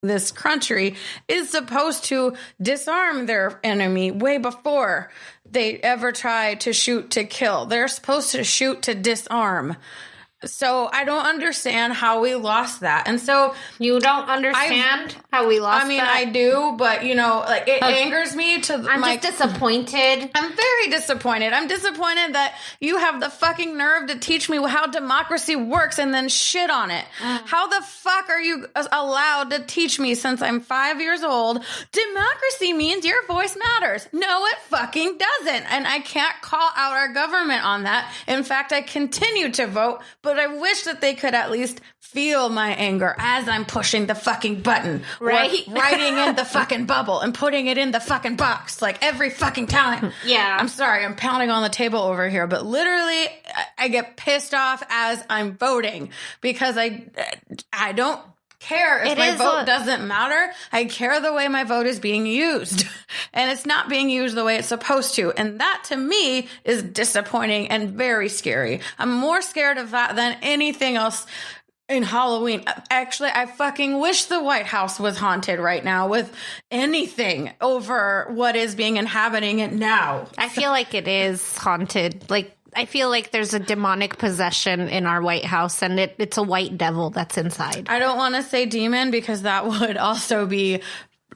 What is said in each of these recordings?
this country is supposed to disarm their enemy way before they ever try to shoot to kill. They're supposed to shoot to disarm. So I don't understand how we lost that. And so you don't understand how we lost that? I mean, I do, but like it angers me to I'm just disappointed. I'm very disappointed. I'm disappointed that you have the fucking nerve to teach me how democracy works and then shit on it. How the fuck are you allowed to teach me since I'm 5 years old? Democracy means your voice matters. No, it fucking doesn't. And I can't call out our government on that. In fact, I continue to vote, but I wish that they could at least feel my anger as I'm pushing the fucking button. Right? Or writing in the fucking bubble and putting it in the fucking box like every fucking time. Yeah. I'm sorry, I'm pounding on the table over here, but literally I get pissed off as I'm voting because I don't care if my vote doesn't matter. I care the way my vote is being used. And it's not being used the way it's supposed to. And that to me is disappointing and very scary. I'm more scared of that than anything else in Halloween. Actually, I fucking wish the White House was haunted right now with anything over what is being inhabiting it now. I feel like it is haunted. I feel like there's a demonic possession in our White House, and it's a white devil that's inside. I don't want to say demon because that would also be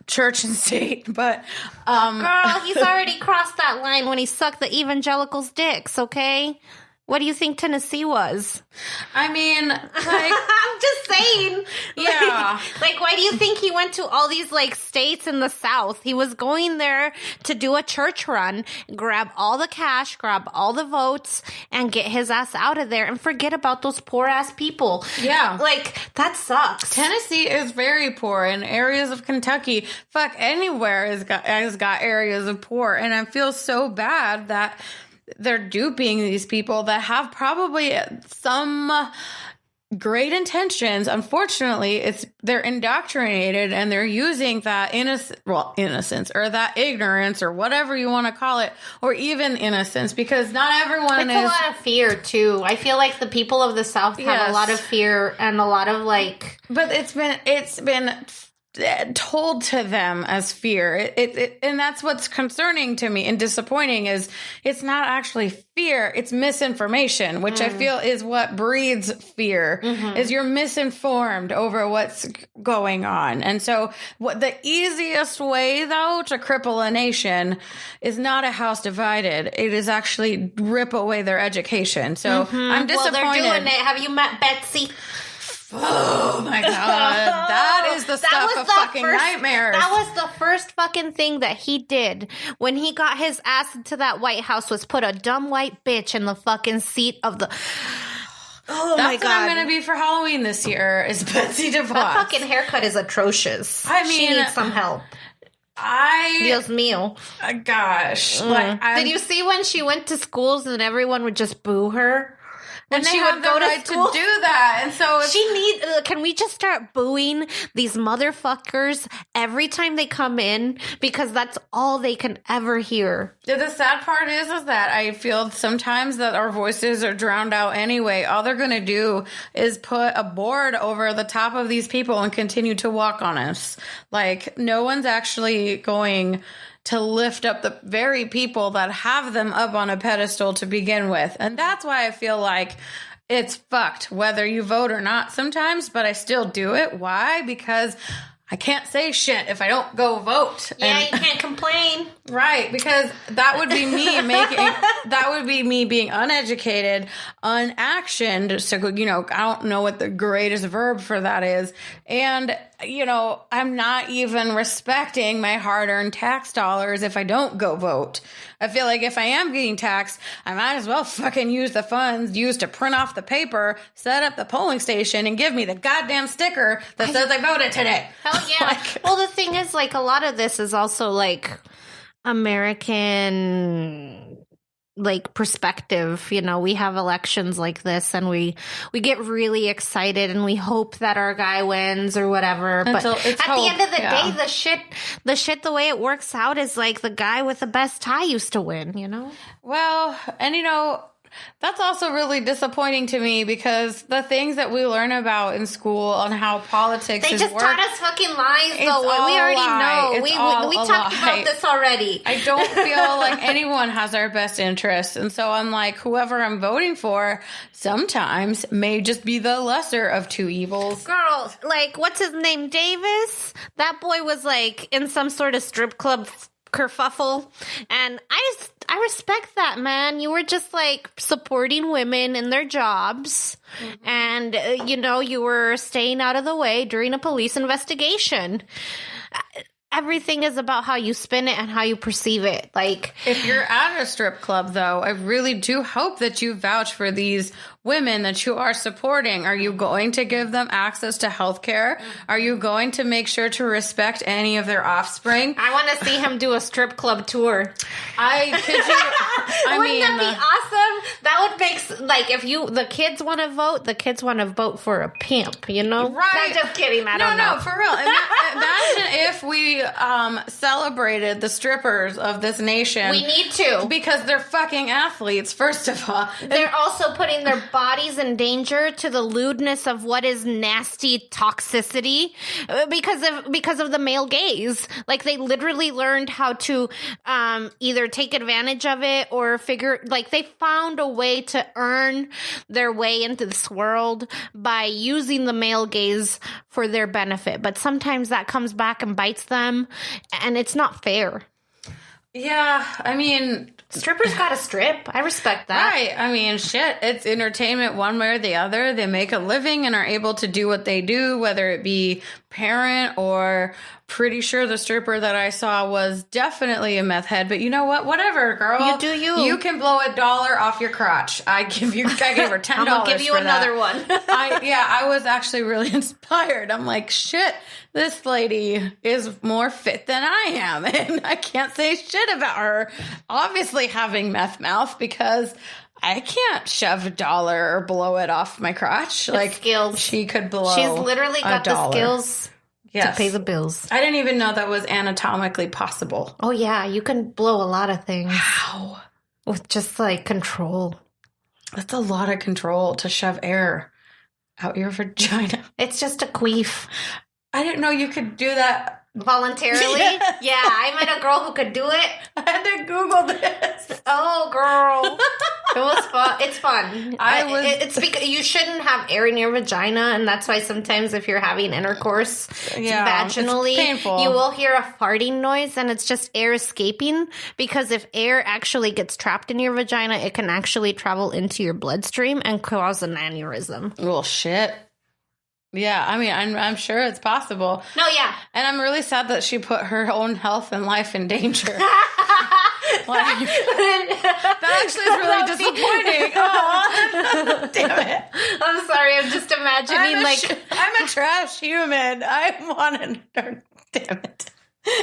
church and state, but girl, he's already crossed that line when he sucked the evangelicals' dicks. Okay. What do you think Tennessee was? I mean, like, I'm just saying. Yeah. Like, why do you think he went to all these, states in the South? He was going there to do a church run, grab all the cash, grab all the votes, and get his ass out of there and forget about those poor-ass people. Yeah. That sucks. Tennessee is very poor, and areas of Kentucky, fuck, anywhere has got areas of poor, and I feel so bad that they're duping these people that have probably some great intentions. Unfortunately, they're indoctrinated and they're using that innocence or that ignorance or whatever you want to call it, or even innocence, because not everyone it's a lot of fear too. I feel like the people of the South have a lot of fear and a lot of but it's been told to them as fear. And that's what's concerning to me and disappointing is it's not actually fear, it's misinformation, which I feel is what breeds fear, is you're misinformed over what's going on. And so what the easiest way, though, to cripple a nation is not a house divided. It is actually rip away their education. So I'm disappointed. Well, they're doing it. Have you met Betsy? Oh my God. That is the stuff of fucking nightmares. That was the first fucking thing that he did when he got his ass into that White House was put a dumb white bitch in the fucking seat of the... Oh my God. That's what I'm going to be for Halloween this year is Betsy DeVos. That fucking haircut is atrocious. I mean... She needs some help. Dios mío. Gosh. Did you see when she went to schools and everyone would just boo her? And she would go to school to do that. And so can we just start booing these motherfuckers every time they come in? Because that's all they can ever hear. The sad part is that I feel sometimes that our voices are drowned out anyway. All they're going to do is put a board over the top of these people and continue to walk on us. No one's actually going to lift up the very people that have them up on a pedestal to begin with. And that's why I feel like it's fucked, whether you vote or not sometimes, but I still do it. Why? Because I can't say shit if I don't go vote. Yeah, you can't complain. Right, because that would be me being uneducated, unactioned. So, I don't know what the greatest verb for that is. And, I'm not even respecting my hard-earned tax dollars if I don't go vote. I feel like if I am getting taxed, I might as well fucking use the funds used to print off the paper, set up the polling station, and give me the goddamn sticker that says I voted today. Hell yeah. Well, the thing is, a lot of this is also, American perspective. We have elections like this and we get really excited and we hope that our guy wins or whatever, but at the end of the day the shit the way it works out is the guy with the best tie used to win. Well, and That's also really disappointing to me because the things that we learn about in school on how politics they just taught us fucking lies, though. We already know. We talked about this already. I don't feel like anyone has our best interests. And so I'm like, whoever I'm voting for sometimes may just be the lesser of two evils. Girl, like, what's his name? Davis? That boy was like in some sort of strip club kerfuffle, and I respect that, man. You were just like supporting women in their jobs, and you were staying out of the way during a police investigation. Everything is about how you spin it and how you perceive it. Like, if you're at a strip club, though, I really do hope that you vouch for these women that you are supporting. Are you going to give them access to health care? Are you going to make sure to respect any of their offspring? I want to see him do a strip club tour. Wouldn't that be awesome? That would make, like, if the kids want to vote for a pimp, Right. I'm just kidding. I don't know. No, for real. Imagine if we celebrated the strippers of this nation. We need to. Because they're fucking athletes, first of all. They're also putting their bodies in danger to the lewdness of what is nasty toxicity because of the male gaze. Like, they literally learned how to either take advantage of it or they found a way to earn their way into this world by using the male gaze for their benefit. But sometimes that comes back and bites them, and it's not fair. Yeah, I mean, strippers gotta strip. I respect that. Right. I mean, shit, it's entertainment one way or the other. They make a living and are able to do what they do, whether it be parent or pretty sure the stripper that I saw was definitely a meth head. But you know what? Whatever, girl. You do you. You can blow $1 off your crotch. I gave her $10. I'm gonna give you another one. I was actually really inspired. I'm like, shit, this lady is more fit than I am. And I can't say shit about her obviously having meth mouth because I can't shove $1 or blow it off my crotch. Like, skills. She could blow. She's literally got the skills. Yes. To pay the bills. I didn't even know that was anatomically possible. Oh, yeah. You can blow a lot of things. Wow. With just, like, control. That's a lot of control to shove air out your vagina. It's just a queef. I didn't know you could do that. Voluntarily? Yes. Yeah, I met a girl who could do it. I had to Google this. Oh, girl. It was fun. It's fun. It's because you shouldn't have air in your vagina, and that's why sometimes if you're having intercourse vaginally, you will hear a farting noise, and it's just air escaping, because if air actually gets trapped in your vagina, it can actually travel into your bloodstream and cause an aneurysm. Well, shit. Yeah, I mean, I'm sure it's possible. No, yeah. And I'm really sad that she put her own health and life in danger. That actually is really disappointing. Oh, damn it. I'm sorry, I'm just imagining, I'm a trash human. I wanted her. Damn it.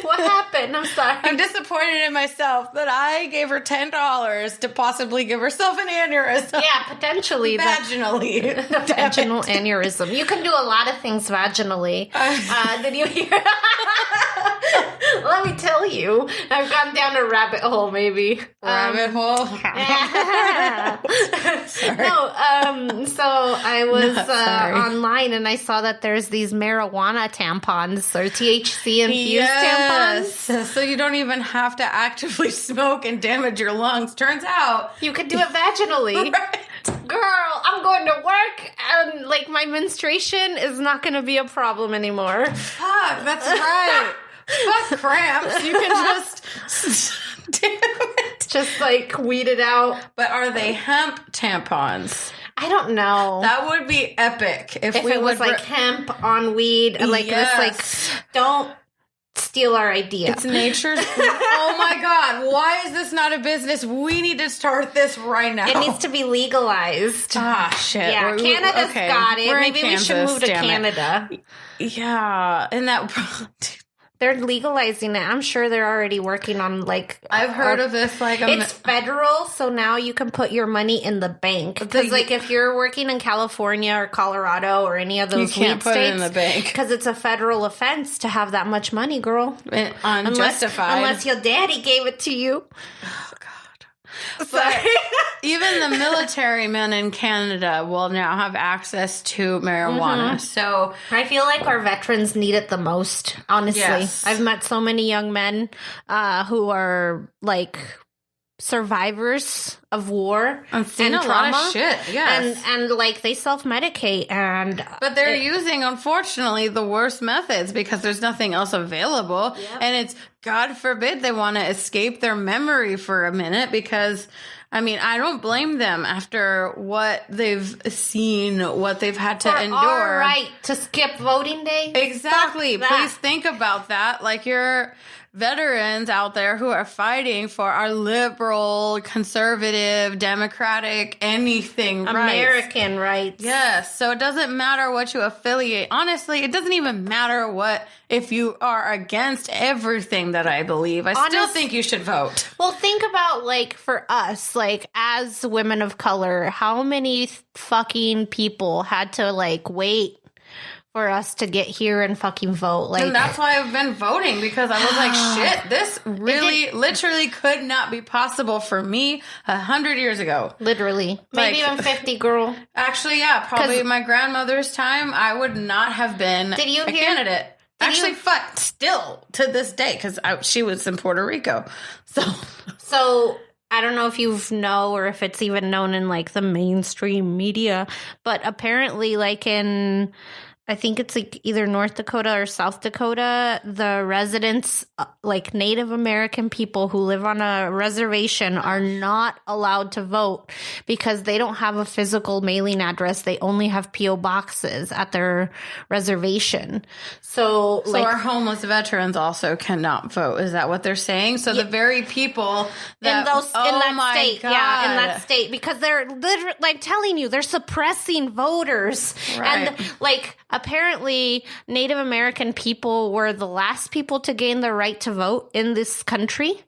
What happened? I'm sorry. I'm disappointed in myself that I gave her $10 to possibly give herself an aneurysm. Yeah, potentially. Vaginally. Vaginal aneurysm. You can do a lot of things vaginally. Did you hear? Let me tell you. I've gone down a rabbit hole, maybe. Rabbit hole? So I was online and I saw that there's these marijuana tampons or THC infused tampons. So you don't even have to actively smoke and damage your lungs. Turns out you could do it vaginally. Right. Girl, I'm going to work and my menstruation is not going to be a problem anymore. Fuck, that's right. Fuck cramps. You can just damn it. Just weed it out. But are they hemp tampons? I don't know. That would be epic if we it was hemp on weed. This don't steal our idea. It's nature's. Oh my God. Why is this not a business? We need to start this right now. It needs to be legalized. Ah, shit. Yeah, Canada's got it. Maybe we should move to Canada. Yeah. And that. They're legalizing it. I'm sure they're already working on I've heard of this. It's federal, so now you can put your money in the bank. Because if you're working in California or Colorado or any of those you can't put states, it in the bank because it's a federal offense to have that much money, girl. Unjustified. Unless your daddy gave it to you. Oh God. But even the military men in Canada will now have access to marijuana. Mm-hmm. So I feel like our veterans need it the most, honestly. Yes. I've met so many young men who are like survivors of war and trauma. Lot of shit, yes. And like they self-medicate but they're using, unfortunately, the worst methods because there's nothing else available. Yep. And it's, God forbid, they want to escape their memory for a minute because, I mean, I don't blame them after what they've seen, what they've had to endure. Our right to skip voting day. Exactly. Please think about that. Like, you're veterans out there who are fighting for our liberal, conservative, democratic, anything American rights. Yes. So it doesn't matter what you affiliate. Honestly, it doesn't even matter if you are against everything that I believe. I still think you should vote. Well, think about, like, for us, like, as women of color, how many fucking people had to, like, wait for us to get here and fucking vote. Like, and that's why I've been voting, because I was like, shit, this really literally could not be possible for me 100 years ago. Literally. Maybe even 50, girl. Actually, yeah, probably my grandmother's time, I would not have been a candidate. Actually, still to this day, because she was in Puerto Rico. So I don't know if you know or if it's even known in, like, the mainstream media, but apparently, like, in, I think it's like either North Dakota or South Dakota, the residents, like Native American people who live on a reservation, are not allowed to vote because they don't have a physical mailing address. They only have P.O. boxes at their reservation. So our homeless veterans also cannot vote. Is that what they're saying? So the very people that, in that state, because they're literally, like, telling you, they're suppressing voters. Right. And, like, apparently, Native American people were the last people to gain the right to vote in this country.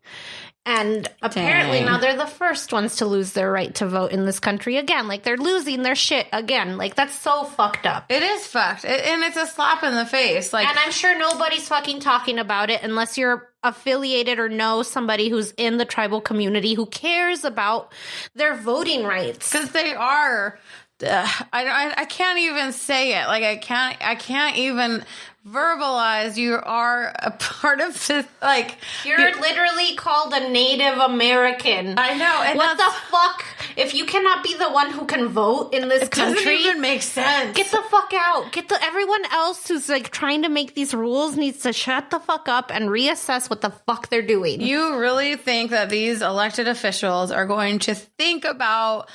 And apparently now they're the first ones to lose their right to vote in this country again. Like, they're losing their shit again. Like, that's so fucked up. It is fucked. And it's a slap in the face. Like, and I'm sure nobody's fucking talking about it unless you're affiliated or know somebody who's in the tribal community who cares about their voting rights. Because they are... I can't even say it. Like, I can't even verbalize. You are a part of this. Like, you're literally called a Native American. I know. And what the fuck? If you cannot be the one who can vote in this country, doesn't even make sense. Get the fuck out. Everyone else who's, like, trying to make these rules needs to shut the fuck up and reassess what the fuck they're doing. You really think that these elected officials are going to think about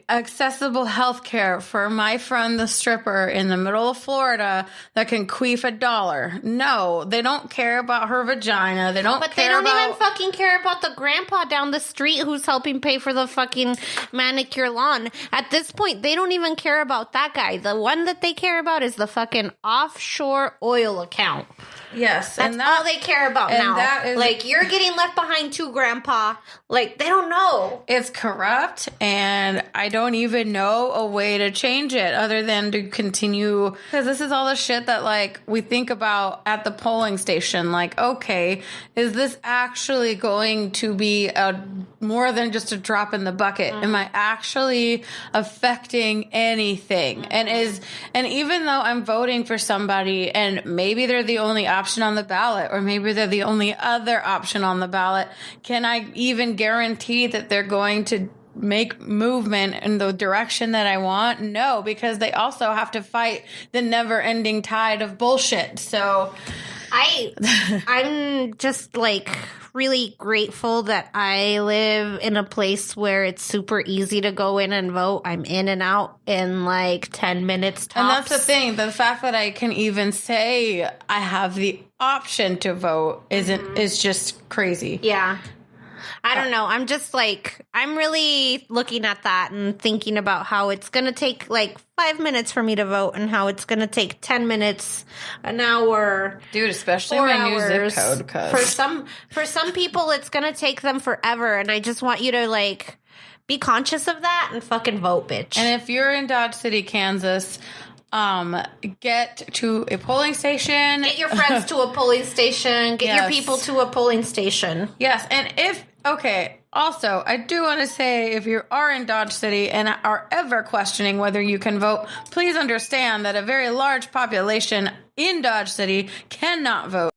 accessible health care for my friend the stripper in the middle of Florida that can queef $1? No, they don't care about her vagina. They don't even fucking care about the grandpa down the street who's helping pay for the fucking manicure lawn. At this point, they don't even care about that guy. The one that they care about is the fucking offshore oil account. Yes. That's all they care about now. That is, like, you're getting left behind too, grandpa. Like, they don't know. It's corrupt, and I don't even know a way to change it other than to continue. Because this is all the shit that, like, we think about at the polling station. Like, okay, is this actually going to be more than just a drop in the bucket? Mm-hmm. Am I actually affecting anything? Mm-hmm. And even though I'm voting for somebody and maybe they're the only option on the ballot, or maybe they're the only other option on the ballot, can I even guarantee that they're going to make movement in the direction that I want? No, because they also have to fight the never-ending tide of bullshit. So I'm just, like, really grateful that I live in a place where it's super easy to go in and vote. I'm in and out in, like, 10 minutes tops. And that's the thing. The fact that I can even say I have the option to vote is just crazy. Yeah. I don't know. I'm just, like, I'm really looking at that and thinking about how it's going to take, like, 5 minutes for me to vote and how it's going to take 10 minutes, an hour. Dude, especially my new zip code. Cause for some people, it's going to take them forever. And I just want you to, like, be conscious of that and fucking vote, bitch. And if you're in Dodge City, Kansas, get to a polling station. Get your friends to a polling station. Get your people to a polling station. Yes. And Also, I do want to say, if you are in Dodge City and are ever questioning whether you can vote, please understand that a very large population in Dodge City cannot vote.